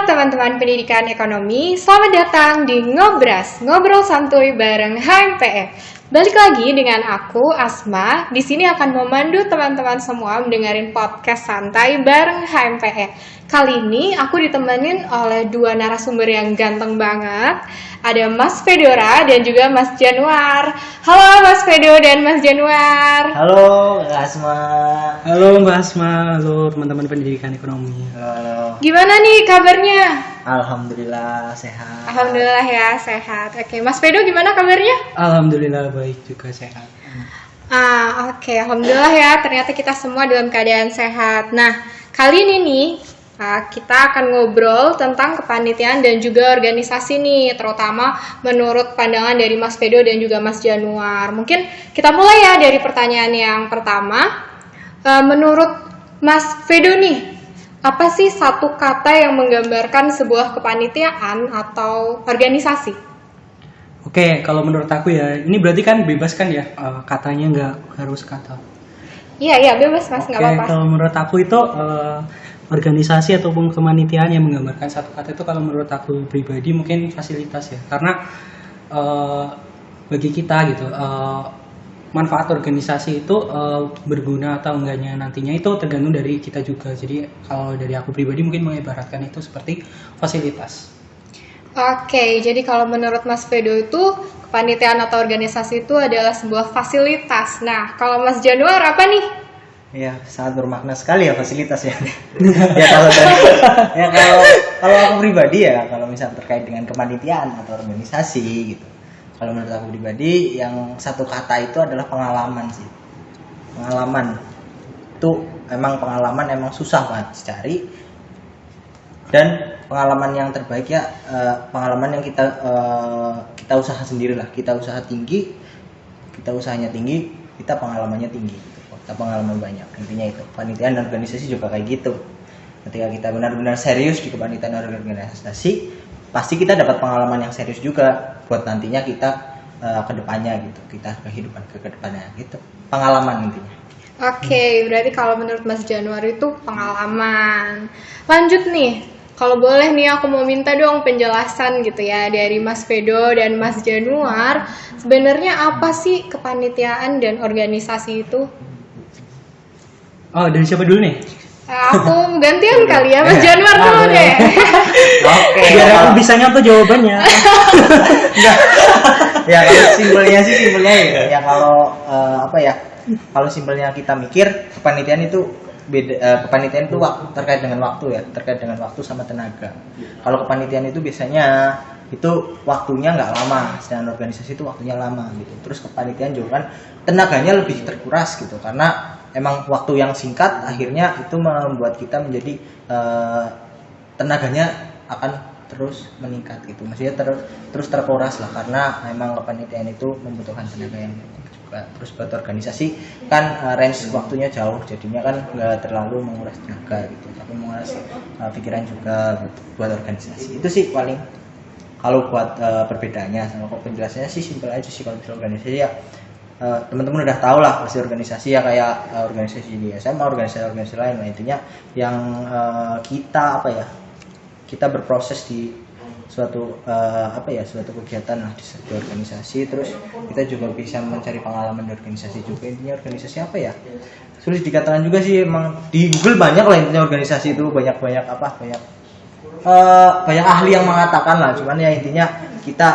teman-teman pendidikan ekonomi, selamat datang di Ngobras, ngobrol santuy bareng HMPE. Balik lagi dengan aku, Asma. Di sini akan memandu teman-teman semua mendengarin podcast santai bareng HMPE. Kali ini aku ditemenin oleh dua narasumber yang ganteng banget. Ada Mas Fedora dan juga Mas Januar. Halo Mas Fedo dan Mas Januar. Halo Kak Asma. Halo Mbak Asma, halo teman-teman pendidikan ekonomi. Halo. Gimana nih kabarnya? Alhamdulillah sehat. Alhamdulillah ya, sehat. Oke, Mas Fedo gimana kabarnya? Alhamdulillah baik juga sehat. Oke, alhamdulillah ya. Ternyata kita semua dalam keadaan sehat. Nah, kali ini nih kita akan ngobrol tentang kepanitiaan dan juga organisasi nih, terutama menurut pandangan dari Mas Fedo dan juga Mas Januar. Mungkin kita mulai ya dari pertanyaan yang pertama. Menurut Mas Fedo nih, apa sih satu kata yang menggambarkan sebuah kepanitiaan atau organisasi? Oke, kalau menurut aku ya, ini berarti kan bebas kan ya, katanya nggak harus kata. Iya, bebas Mas, nggak apa-apa. Kalau menurut aku itu organisasi ataupun kepanitiaan yang menggambarkan satu kata itu kalau menurut aku pribadi mungkin fasilitas ya, karena bagi kita gitu manfaat organisasi itu berguna atau enggaknya nantinya itu tergantung dari kita juga. Jadi kalau dari aku pribadi mungkin mengibaratkan itu seperti fasilitas. Oke, jadi kalau menurut Mas Fedo itu kepanitiaan atau organisasi itu adalah sebuah fasilitas. Nah, kalau Mas Januar apa nih? Ya, sangat bermakna sekali ya fasilitas ya. Kalau aku pribadi ya, kalau misalnya terkait dengan kepanitiaan atau organisasi gitu. Kalau menurut aku pribadi yang satu kata itu adalah pengalaman sih. Pengalaman. Pengalaman emang susah banget dicari. Dan pengalaman yang terbaik ya pengalaman yang kita usaha sendirilah. Kita usaha tinggi, kita usahanya tinggi, kita pengalamannya tinggi. Kita pengalaman banyak, intinya itu. Kepanitiaan dan organisasi juga kayak gitu. Ketika kita benar-benar serius di kepanitiaan dan organisasi, pasti kita dapat pengalaman yang serius juga buat nantinya kita ke depannya gitu. Kita kehidupan ke depannya gitu. Pengalaman intinya. Oke, berarti kalau menurut Mas Januar itu pengalaman. Lanjut nih, kalau boleh nih aku mau minta dong penjelasan gitu ya dari Mas Fedo dan Mas Januar. Sebenarnya apa sih kepanitiaan dan organisasi itu? Oh, dari siapa dulu nih? Aku gantian kali ya, Mas Januar dulu deh. Oke. Biar aku bisa nyapa jawabannya. Ya kalau simpelnya ya kalau kalau simpelnya kita mikir kepanitiaan itu beda. Kepanitiaan itu terkait dengan waktu sama tenaga. Kalau kepanitiaan itu biasanya itu waktunya nggak lama, sedangkan organisasi itu waktunya lama gitu. Terus kepanitiaan juga kan tenaganya lebih terkuras gitu, karena emang waktu yang singkat akhirnya itu membuat kita menjadi tenaganya akan terus meningkat gitu. Maksudnya terus terkuras lah, karena memang kepanitiaan itu membutuhkan tenaga yang juga. Terus buat organisasi kan range waktunya jauh, jadinya kan nggak terlalu menguras tenaga gitu, tapi menguras pikiran juga gitu, buat organisasi. Itu sih paling kalau buat perbedaannya. Sama kok penjelasannya sih simpel aja sih. Kalau organisasi ya teman-teman udah tahu lah pasti organisasi ya, kayak organisasi di SMA, organisasi lain. Nah, intinya yang kita berproses di suatu suatu kegiatan lah di sebuah organisasi. Terus kita juga bisa mencari pengalaman di organisasi juga. Intinya organisasi apa ya, sulit dikatakan juga sih. Emang di Google banyak lah intinya organisasi itu, banyak ahli yang mengatakan lah. Cuman ya intinya kita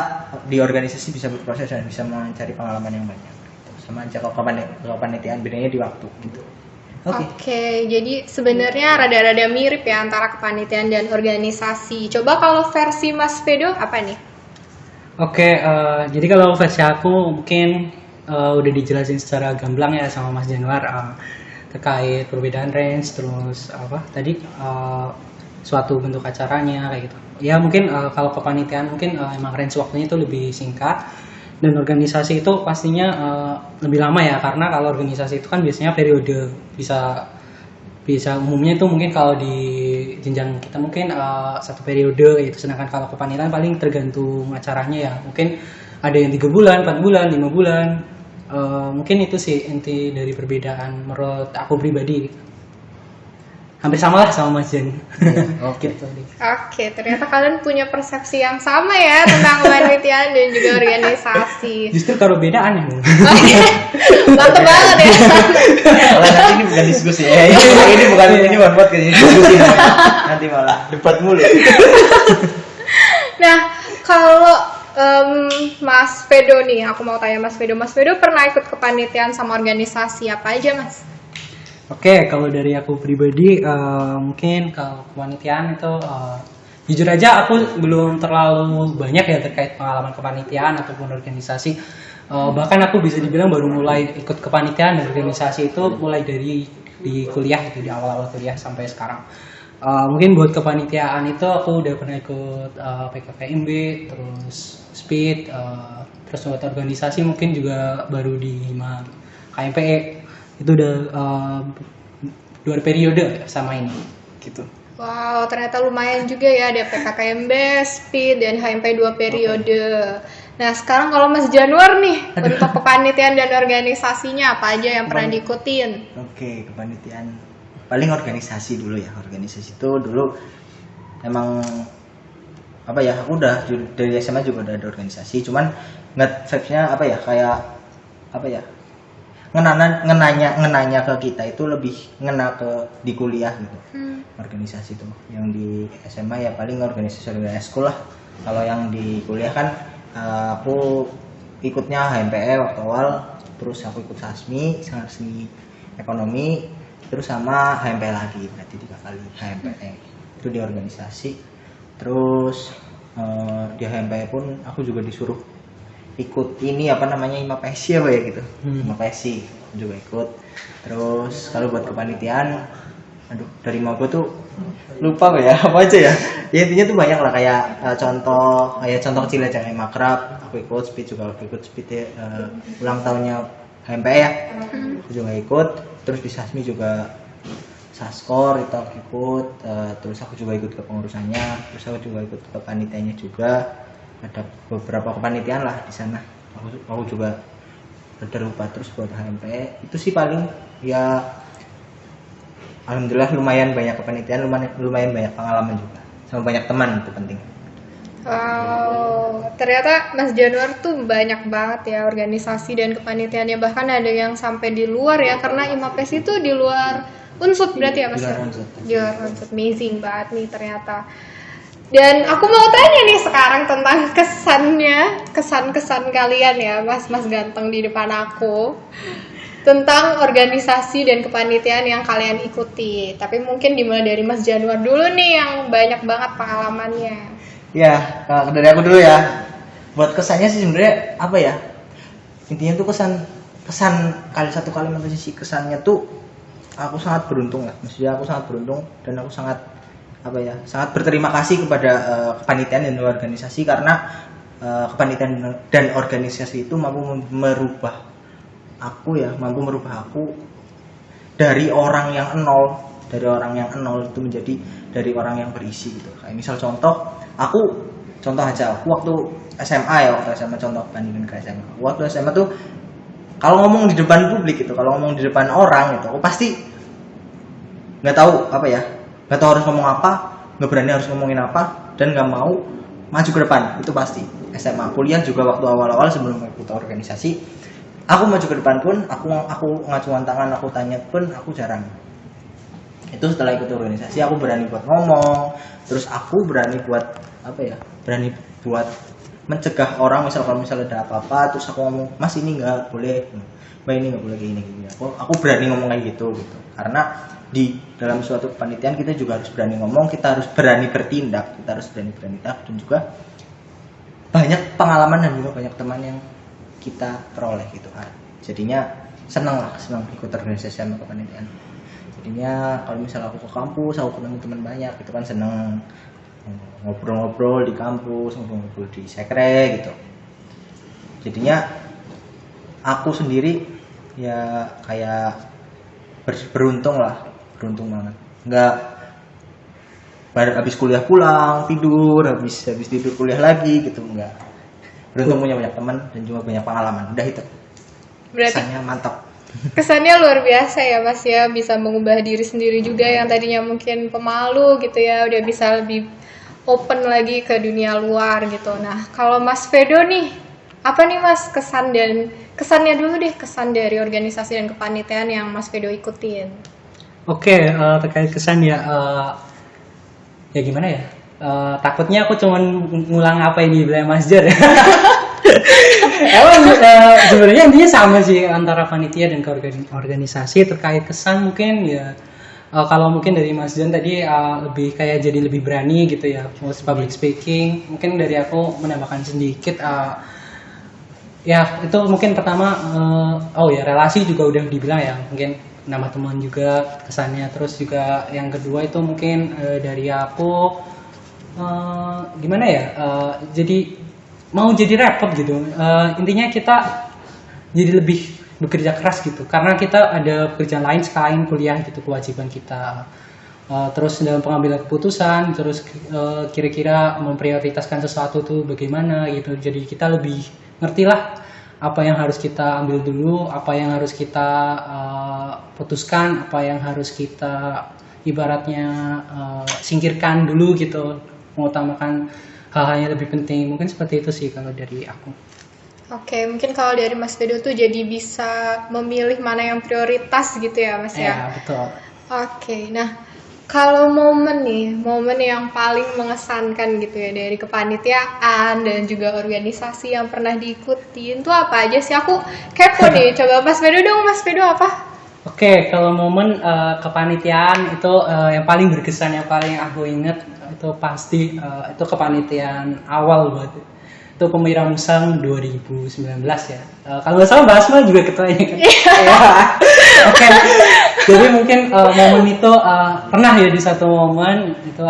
di organisasi bisa berproses dan bisa mencari pengalaman yang banyak. Sama aja kalau kepanitiaan, bedanya di waktu gitu. Oke, jadi sebenarnya rada-rada mirip ya antara kepanitiaan dan organisasi. Coba kalau versi Mas Fedo apa nih? Oke, jadi kalau versi aku mungkin udah dijelasin secara gamblang ya sama Mas Januar terkait perbedaan range, terus suatu bentuk acaranya kayak gitu. Ya mungkin kalau kepanitiaan mungkin emang range waktunya itu lebih singkat, dan organisasi itu pastinya lebih lama ya, karena kalau organisasi itu kan biasanya periode bisa umumnya itu mungkin kalau di jenjang kita mungkin satu periode gitu, sedangkan kalau kepanitiaan paling tergantung acaranya ya, mungkin ada yang 3 bulan, 4 bulan, 5 bulan. Mungkin itu sih inti dari perbedaan menurut aku pribadi gitu. hampir sama lah sama Mas Jan. Oke. Gitu. Oke, ternyata kalian punya persepsi yang sama ya tentang kepanitiaan dan juga organisasi. Justru kalau beda aneh. Bu. Oke, mantep banget ya. Kalau nanti ini bukan diskusi ya. Ini bukan podcast, ini diskusi. Nanti malah debat mulu. Nah, kalau Mas Fedo nih, aku mau tanya Mas Fedo pernah ikut kepanitiaan sama organisasi apa aja, Mas? Oke, kalau dari aku pribadi mungkin kalau kepanitiaan itu jujur aja aku belum terlalu banyak ya terkait pengalaman kepanitiaan ataupun organisasi. Bahkan aku bisa dibilang baru mulai ikut kepanitiaan dan organisasi itu mulai dari di kuliah gitu, di awal-awal kuliah sampai sekarang. Mungkin buat kepanitiaan itu aku udah pernah ikut PKKMB, terus SPID, terus buat organisasi mungkin juga baru di HIMA KMPE. Itu udah 2 periode sama ini gitu. Wow, ternyata lumayan juga ya, ada PKKMB, SPID, dan HMP 2 periode. Nah, sekarang kalau Mas Januar nih, untuk kepanitiaan dan organisasinya apa aja yang pernah diikutin? Oke, kepanitiaan. Paling organisasi dulu ya. Organisasi itu dulu emang apa ya, aku udah dari SMA juga udah ada organisasi, cuman vibes-nya apa ya, kayak apa ya, ngenanya ke kita itu lebih ngena ke di kuliah gitu. Organisasi tuh yang di SMA ya paling organisasi ekskul lah. Kalau yang di kuliah kan aku ikutnya HMPE waktu awal, terus aku ikut SASMI ekonomi, terus sama HMPE lagi, berarti 3 kali HMPE itu di organisasi. Terus di HMPE pun aku juga disuruh ikut ini apa namanya IMAPESI apa ya gitu. IMAPESI juga ikut. Terus kalau buat kepanitiaan, aduh dari mau gue tuh lupa ya apa aja ya. Ya intinya tuh banyak lah, kayak contoh kecil aja kayak makrab, aku ikut SPID juga, aku ikut SPID ya, ulang tahunnya HMPE ya. Aku juga ikut. Terus di SASMI juga Saskor itu aku ikut, terus aku juga ikut ke pengurusannya, terus aku juga ikut ke panitianya juga. Ada beberapa kepanitiaan lah di sana. Aku juga ada lupa. Terus buat HMPE itu sih paling ya, alhamdulillah lumayan banyak kepanitiaan, lumayan banyak pengalaman juga, sama banyak teman, itu penting. Wow, ternyata Mas Januar tuh banyak banget ya organisasi dan kepanitiaannya, bahkan ada yang sampai di luar ya, karena IMAPES itu di luar Unsud berarti ya Mas? Di luar Unsud, amazing banget nih ternyata. Dan aku mau tanya nih sekarang tentang kesan-kesan kalian ya, Mas ganteng di depan aku, tentang organisasi dan kepanitiaan yang kalian ikuti. Tapi mungkin dimulai dari Mas Januar dulu nih yang banyak banget pengalamannya. Ya, dari aku dulu ya. Buat kesannya sih sebenarnya apa ya? Intinya tuh kesan satu kalimat sih, kesannya tuh aku sangat beruntung lah. Maksudnya aku sangat beruntung dan aku sangat sangat berterima kasih kepada kepanitiaan dan organisasi, karena kepanitiaan dan organisasi itu mampu merubah aku dari orang yang nol itu menjadi dari orang yang berisi gitu. Kayak misal contoh aja aku waktu SMA contoh bandingin ke SMA. Waktu SMA tuh kalau ngomong di depan publik gitu, kalau ngomong di depan orang gitu, aku pasti nggak tahu harus ngomong apa, nggak berani harus ngomongin apa, dan nggak mau maju ke depan. Itu pasti. SMA, kuliah juga waktu awal-awal sebelum ikut organisasi, aku maju ke depan pun, aku ngacungan tangan, aku tanya pun aku jarang. Itu setelah ikut organisasi aku berani buat ngomong, terus aku berani buat mencegah orang, kalau misalnya ada apa-apa terus aku ngomong, Mas ini nggak boleh, Mbak ini nggak boleh gini. Aku berani ngomong kayak gitu. Karena di dalam suatu kepanitiaan kita juga harus berani ngomong, kita harus berani bertindak, dan juga banyak pengalaman dan juga banyak teman yang kita peroleh gitu kan. Jadinya senang ikut organisasi sama kepanitiaan. Jadinya kalau misalnya aku ke kampus, aku ketemu teman banyak, itu kan senang ngobrol-ngobrol di kampus, ngobrol-ngobrol di sekre gitu. Jadinya aku sendiri ya kayak beruntung banget. Nggak habis kuliah pulang tidur, habis tidur kuliah lagi gitu, enggak. Beruntung punya banyak teman dan juga banyak pengalaman. Udah itu. Berarti kesannya mantap. Kesannya luar biasa ya Mas ya, bisa mengubah diri sendiri juga yang tadinya mungkin pemalu gitu ya, udah bisa lebih open lagi ke dunia luar gitu. Nah, kalau Mas Fedo nih, apa nih Mas kesannya dulu deh, kesan dari organisasi dan kepanitiaan yang Mas Fedo ikutin. Oke, terkait kesan ya, ya gimana ya? Takutnya aku cuman ngulang apa yang dibilang Mas Jar ya. Emang sebenarnya intinya sama sih antara panitia dan organisasi. Terkait kesan mungkin ya, kalau mungkin dari Mas Jan tadi lebih kayak jadi lebih berani gitu ya, public speaking. Mungkin dari aku menambahkan sedikit, ya itu mungkin pertama, relasi juga udah dibilang ya, mungkin nama teman juga kesannya. Terus juga yang kedua itu mungkin dari aku gimana ya, jadi mau jadi repot gitu. Intinya kita jadi lebih bekerja keras gitu, karena kita ada pekerjaan lain selain kuliah gitu, kewajiban kita. Terus dalam pengambilan keputusan, terus kira-kira memprioritaskan sesuatu tuh bagaimana gitu. Jadi kita lebih ngerti lah apa yang harus kita ambil dulu, apa yang harus kita putuskan, apa yang harus kita ibaratnya singkirkan dulu gitu, mengutamakan hal-hal yang lebih penting. Mungkin seperti itu sih kalau dari aku. Oke, mungkin kalau dari Mas Fedo tuh jadi bisa memilih mana yang prioritas gitu ya Mas ya? Ya, betul. Oke, nah kalau momen yang paling mengesankan gitu ya dari kepanitiaan dan juga organisasi yang pernah diikutin tuh apa aja sih? Aku kepo nih, coba Mas Fedo dong, Mas Fedo apa? Oke, kalau momen kepanitiaan itu yang paling berkesan, yang paling aku ingat itu pasti itu kepanitiaan awal buat itu Kewirausahaan 2019 ya. Kalau nggak salah Mbak Asma juga ketuanya kan. Ya. Oke. Jadi mungkin momen itu pernah ya di satu momen itu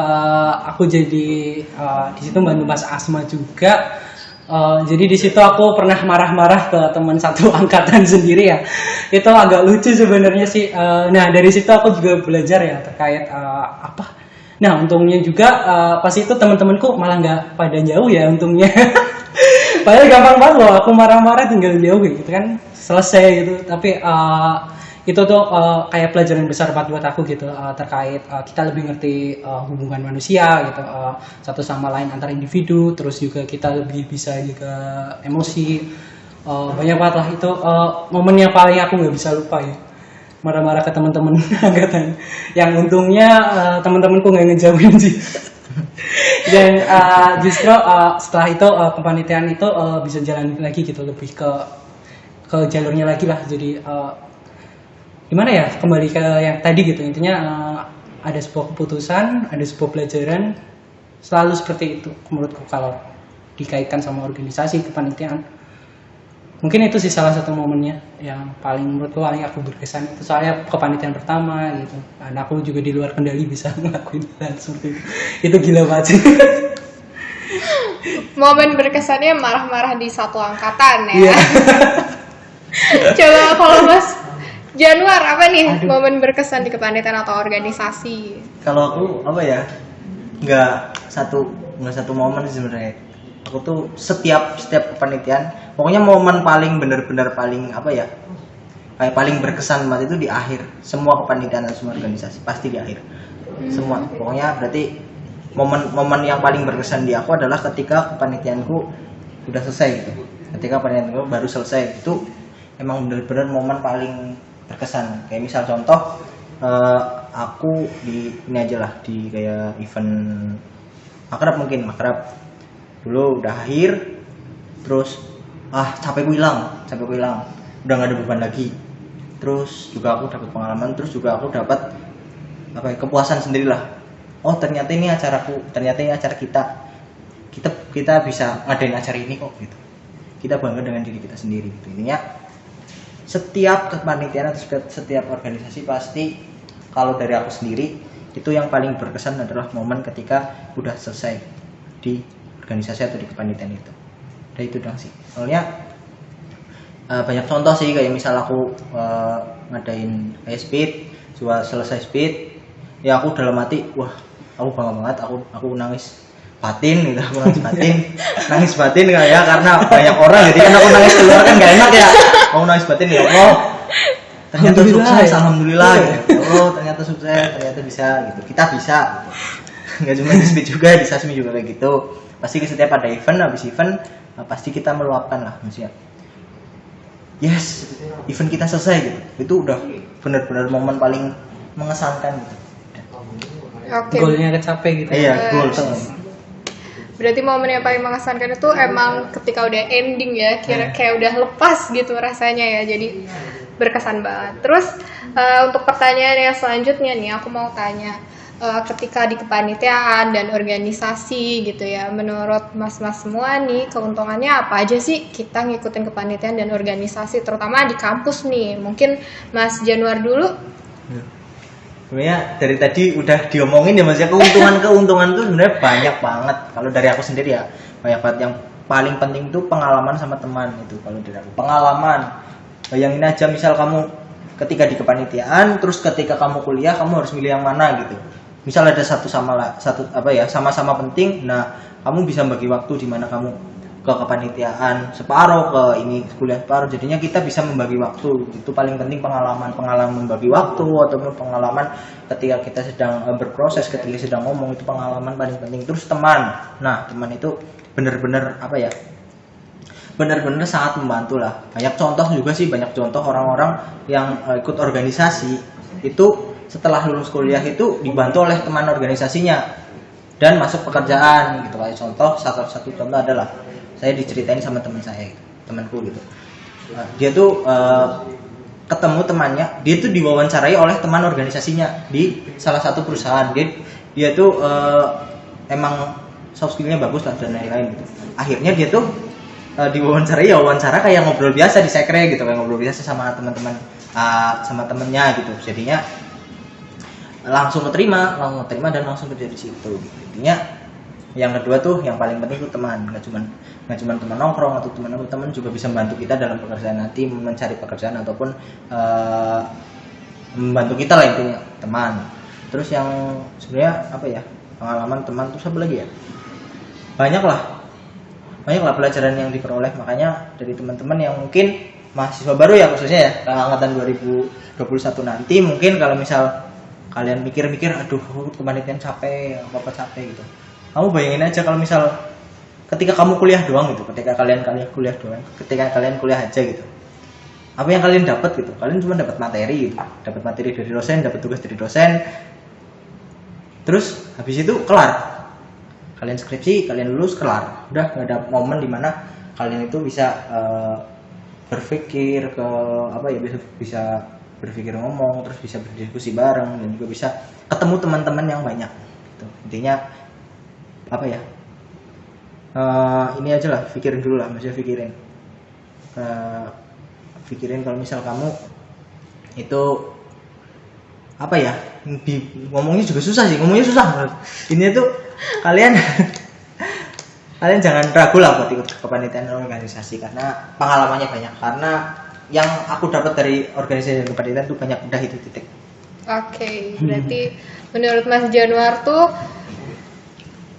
aku jadi di situ bantu Mas Asma juga. Jadi di situ aku pernah marah-marah ke teman satu angkatan sendiri ya. Itu agak lucu sebenarnya sih. Nah dari situ aku juga belajar ya terkait apa. Nah untungnya juga pas itu teman-temanku malah nggak pada jauh ya untungnya. Padahal gampang banget loh, aku marah-marah tinggal jauh gitu kan, selesai gitu. Tapi itu tuh kayak pelajaran besar buat aku gitu, terkait kita lebih ngerti hubungan manusia gitu, satu sama lain antar individu. Terus juga kita lebih bisa juga emosi, banyak banget lah itu momen yang paling aku nggak bisa lupa ya, marah-marah ke teman-teman angkatan yang untungnya teman-temanku nggak ngejauhin sih. Dan justru setelah itu kepanitiaan itu bisa jalan lagi gitu, lebih ke jalurnya lagi lah. Jadi gimana ya, kembali ke yang tadi gitu, intinya ada sebuah keputusan, ada sebuah pelajaran, selalu seperti itu menurutku kalau dikaitkan sama organisasi kepanitiaan. Mungkin itu sih salah satu momennya yang paling menurutku paling aku berkesan, itu soalnya kepanitiaan pertama gitu. Dan aku juga di luar kendali bisa ngelakuin hal seperti itu. Itu gila banget. Momen berkesannya marah-marah di satu angkatan ya. Iya. Coba kalau Mas Januar apa nih momen berkesan di kepanitiaan atau organisasi? Kalau aku apa ya, nggak satu momen sih sebenarnya. Aku tuh setiap kepanitiaan, pokoknya momen paling benar-benar paling apa ya, kayak paling berkesan banget itu di akhir. Semua kepanitiaan dan semua organisasi pasti di akhir. Semua, pokoknya berarti momen yang paling berkesan di aku adalah ketika kepanitiaanku udah selesai gitu. Ketika kepanitiaanku baru selesai, itu emang benar-benar momen paling berkesan. Kayak misal contoh, aku di ini aja lah, di kayak event akrab dulu udah akhir, terus capekku hilang, udah nggak ada beban lagi. Terus juga aku dapat pengalaman, terus juga aku dapat kepuasan sendirilah. Oh ternyata ini acara kita bisa ngadain acara ini kok gitu. Kita bangga dengan diri kita sendiri gitu. Intinya setiap kepanitiaan atau setiap organisasi pasti, kalau dari aku sendiri itu yang paling berkesan adalah momen ketika udah selesai di organisasi atau di kepanitiaan itu. Dan itu dong sih. Soalnya banyak contoh sih, kayak misal aku ngadain speed, sudah selesai speed, ya aku dalam hati, wah aku bangga banget, aku nangis batin gitu, nangis batin ya, karena banyak orang, jadi kan aku nangis keluar kan gak enak ya, aku nangis batin ya Allah, ternyata Alhamdulillah, sukses, ya? alhamdulillah gitu. Oh ternyata sukses, ternyata bisa gitu, kita bisa gitu. Nggak cuma di speed juga, di Sasmi juga kayak gitu. Pasti setiap ada event, habis event pasti kita meluapkan lah maksudnya. Yes, event kita selesai gitu. Itu udah benar-benar momen paling mengesankan gitu. Oke. Goalnya kecapai gitu. Iya, goals. Berarti momen yang paling mengesankan itu emang ketika udah ending ya, kayak udah lepas gitu rasanya ya, jadi berkesan banget. Terus untuk pertanyaan yang selanjutnya nih, aku mau tanya, ketika di kepanitiaan dan organisasi gitu ya, menurut mas-mas semua nih, keuntungannya apa aja sih kita ngikutin kepanitiaan dan organisasi, terutama di kampus nih? Mungkin Mas Januar dulu. Sebenarnya dari tadi udah diomongin ya Mas ya, keuntungan tuh sebenarnya banyak banget. Kalau dari aku sendiri ya banyak banget. Yang paling penting itu pengalaman sama teman itu. Kalau dari aku pengalaman, bayangin aja misal kamu ketika di kepanitiaan, terus ketika kamu kuliah kamu harus milih yang mana gitu. Misal ada sama-sama penting, nah kamu bisa bagi waktu di mana kamu ke kepanitiaan separuh, ke ini kuliah separuh, jadinya kita bisa membagi waktu. Itu paling penting, pengalaman membagi waktu, ataupun pengalaman ketika kita sedang berproses, ketika sedang ngomong, itu pengalaman paling penting. Terus teman, nah teman itu benar-benar benar-benar sangat membantu lah. Banyak contoh juga sih, banyak contoh orang-orang yang ikut organisasi itu setelah lulus kuliah itu dibantu oleh teman organisasinya dan masuk pekerjaan gitu. Kayak contoh, satu contoh adalah saya diceritain sama temanku gitu. Dia tuh ketemu temannya, dia tuh diwawancarai oleh teman organisasinya di salah satu perusahaan. Dia tuh emang soft skillnya bagus lah dan lain-lain gitu. Akhirnya dia tuh wawancara kayak ngobrol biasa di sekre gitu, kayak ngobrol biasa sama teman-teman, sama temennya gitu. Jadinya langsung keterima dan langsung kerja di situ. Gitu. Intinya yang kedua tuh yang paling penting tuh teman, nggak cuma teman nongkrong atau teman juga bisa membantu kita dalam pekerjaan nanti, mencari pekerjaan ataupun membantu kita lah intinya teman. Terus yang sebenarnya apa ya, pengalaman teman tuh apa lagi ya, banyak lah pelajaran yang diperoleh. Makanya dari teman-teman yang mungkin mahasiswa baru ya, khususnya ya angkatan 2021 nanti, mungkin kalau misal kalian mikir-mikir aduh kepanitiaan capek gitu, kamu bayangin aja kalau misal ketika kamu kuliah doang gitu, ketika kalian kuliah aja gitu, apa yang kalian dapat gitu? Kalian cuma dapat materi gitu, dapat materi dari dosen, dapat tugas dari dosen, terus habis itu kelar, kalian skripsi, kalian lulus, kelar, udah nggak ada momen dimana kalian itu bisa berpikir ke apa ya, bisa berpikir ngomong, terus bisa berdiskusi bareng, dan juga bisa ketemu teman-teman yang banyak gitu. Intinya apa ya, ini aja lah, pikirin dulu lah, maksudnya pikirin kalau misal kamu itu apa ya, ngomongnya susah. Ini tuh kalian jangan ragu lah buat ikut kepanitiaan organisasi, karena pengalamannya banyak. Karena yang aku dapat dari organisasi dan kepanitiaan tuh banyak, udah itu titik. Oke, berarti menurut Mas Januar tuh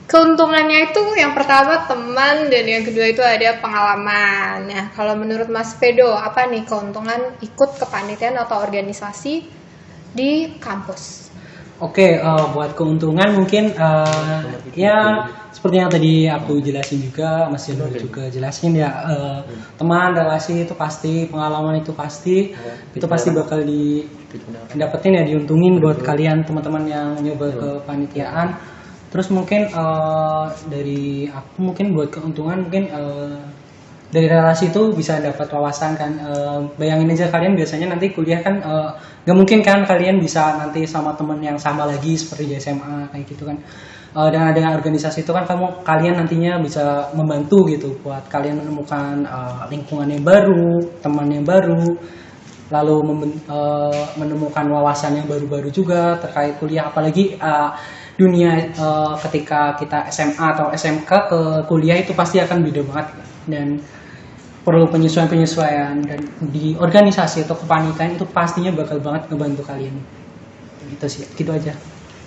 keuntungannya itu yang pertama teman, dan yang kedua itu ada pengalaman. Nah, kalau menurut Mas Fedo, apa nih keuntungan ikut kepanitiaan atau organisasi di kampus? Oke, buat keuntungan mungkin ya seperti yang tadi aku jelasin juga, Mas Januar juga jelasin ya, teman, relasi itu pasti, pengalaman itu pasti bakal didapetin ya, diuntungin buat kalian teman-teman yang nyoba ke panitiaan. Terus mungkin dari aku mungkin buat keuntungan mungkin dari relasi itu bisa dapat wawasan kan. Bayangin aja kalian biasanya nanti kuliah kan gak mungkin kan kalian bisa nanti sama temen yang sama lagi seperti di SMA kayak gitu kan. Dan dengan organisasi itu kan kalian nantinya bisa membantu gitu buat kalian menemukan lingkungan yang baru, teman yang baru, lalu menemukan wawasan yang baru-baru juga terkait kuliah. Apalagi dunia ketika kita SMA atau SMK ke kuliah itu pasti akan beda banget, dan perlu penyesuaian, dan di organisasi atau kepanitiaan itu pastinya bakal banget ngebantu kalian. Gitu sih, gitu aja.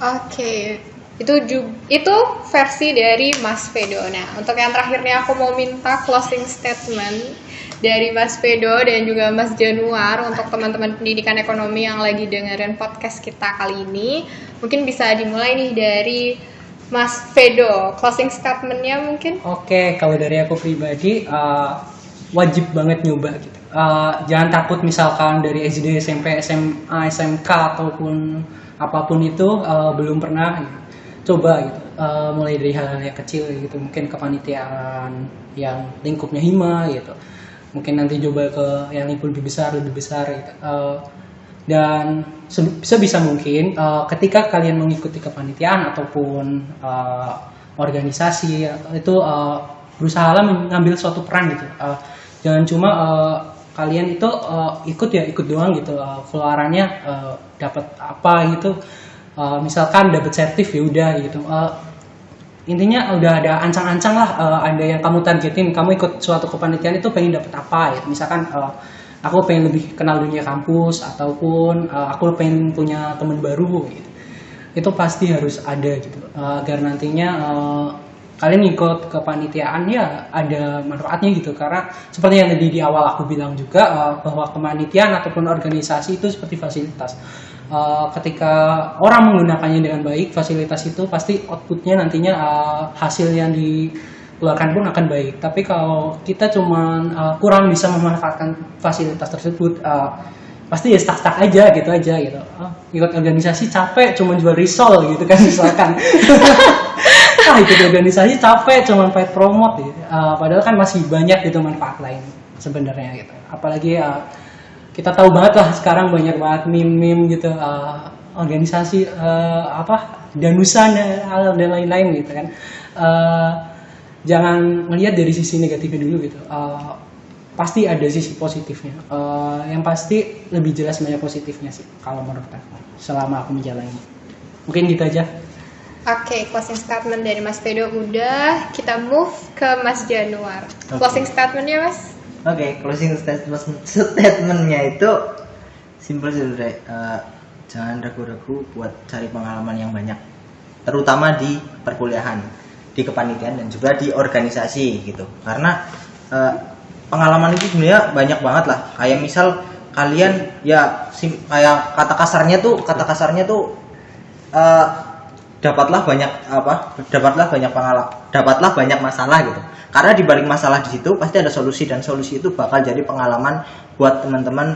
Oke, Itu versi dari Mas Fedo. Nah, untuk yang terakhir nih aku mau minta closing statement dari Mas Fedo dan juga Mas Januar untuk teman-teman pendidikan ekonomi yang lagi dengerin podcast kita kali ini. Mungkin bisa dimulai nih dari Mas Fedo, closing statement-nya mungkin. Oke, kalau dari aku pribadi wajib banget nyoba gitu. Jangan takut misalkan dari SD, SMP, SMA, SMK ataupun apapun itu belum pernah gitu. Coba gitu. Mulai dari hal-hal yang kecil gitu, mungkin kepanitiaan yang lingkupnya hima gitu. Mungkin nanti coba ke yang lingkup lebih besar gitu. Dan sebisa mungkin ketika kalian mengikuti kepanitiaan ataupun organisasi itu berusahalah mengambil suatu peran gitu. Jangan cuma kalian itu ikut doang gitu. Keluarannya dapat apa gitu. Misalkan dapat sertif ya udah gitu. Intinya udah ada ancang-ancang lah, ada yang kamu targetin, kamu ikut suatu kepanitiaan itu pengen dapat apa gitu. Misalkan aku pengen lebih kenal dunia kampus ataupun aku pengen punya teman baru gitu. Itu pasti harus ada gitu. Agar nantinya kalian ikut kepanitiaan ya ada manfaatnya gitu, karena seperti yang tadi di awal aku bilang juga bahwa kepanitiaan ataupun organisasi itu seperti fasilitas. Ketika orang menggunakannya dengan baik, fasilitas itu pasti outputnya nantinya hasil yang dikeluarkan pun akan baik. Tapi kalau kita cuman kurang bisa memanfaatkan fasilitas tersebut, pasti ya stuck aja gitu. Ikut organisasi capek cuma jual risol gitu kan misalkan. Ikut organisasi capek cuma paid promote gitu. Padahal kan masih banyak gitu manfaat lain sebenarnya gitu. Apalagi kita tahu banget lah sekarang banyak banget meme gitu, organisasi danusan dan lain-lain gitu kan. Jangan melihat dari sisi negatifnya dulu gitu. Pasti ada sisi positifnya. Yang pasti lebih jelas banyak positifnya sih kalau menurut aku selama aku menjalani. Mungkin gitu aja. Oke, closing statement dari Mas Fedo udah. Kita move ke Mas Januar. Closing statementnya Mas? Oke, closing statementnya itu simpel sih udah. Jangan ragu-ragu buat cari pengalaman yang banyak, terutama di perkuliahan, di kepanitiaan dan juga di organisasi gitu. Karena pengalaman itu sebenarnya banyak banget lah. Kayak misal kalian ya kayak kata kasarnya tuh dapatlah banyak masalah gitu. Karena di balik masalah di situ pasti ada solusi, dan solusi itu bakal jadi pengalaman buat teman-teman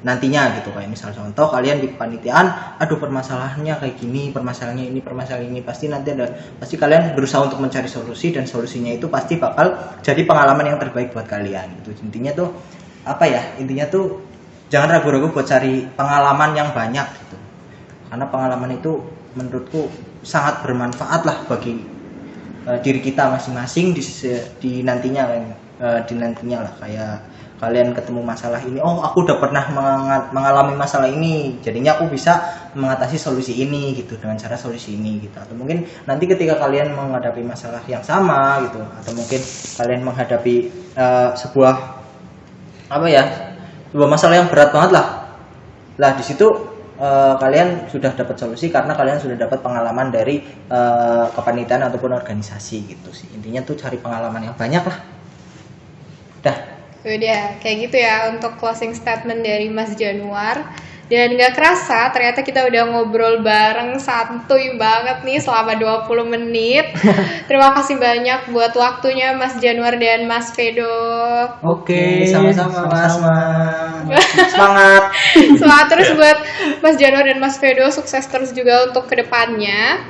nantinya gitu. Kayak misal contoh kalian di kepanitiaan, aduh permasalahannya kayak gini, permasalahan ini pasti kalian berusaha untuk mencari solusi, dan solusinya itu pasti bakal jadi pengalaman yang terbaik buat kalian gitu. Intinya tuh jangan ragu-ragu buat cari pengalaman yang banyak gitu. Karena pengalaman itu menurutku sangat bermanfaat lah bagi diri kita masing-masing di nantinya lah. Kayak kalian ketemu masalah ini, oh aku udah pernah mengalami masalah ini, jadinya aku bisa mengatasi solusi ini gitu, dengan cara solusi ini gitu. Atau mungkin nanti ketika kalian menghadapi masalah yang sama gitu, atau mungkin kalian menghadapi sebuah masalah yang berat banget lah di situ kalian sudah dapat solusi karena kalian sudah dapat pengalaman dari kepanitiaan ataupun organisasi gitu sih. Intinya tuh cari pengalaman yang banyak lah. Udah kayak gitu ya untuk closing statement dari Mas Januar. Dan gak kerasa ternyata kita udah ngobrol bareng santuy banget nih selama 20 menit. Terima kasih banyak buat waktunya Mas Januar dan Mas Fedo. Oke, sama-sama Mas. Semangat. Semangat terus buat Mas Januar dan Mas Fedo, sukses terus juga untuk kedepannya.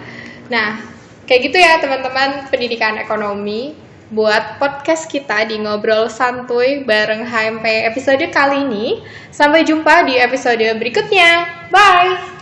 Nah, kayak gitu ya teman-teman pendidikan ekonomi. Buat podcast kita di Ngobrol Santuy bareng HMP episode kali ini. Sampai jumpa di episode berikutnya. Bye!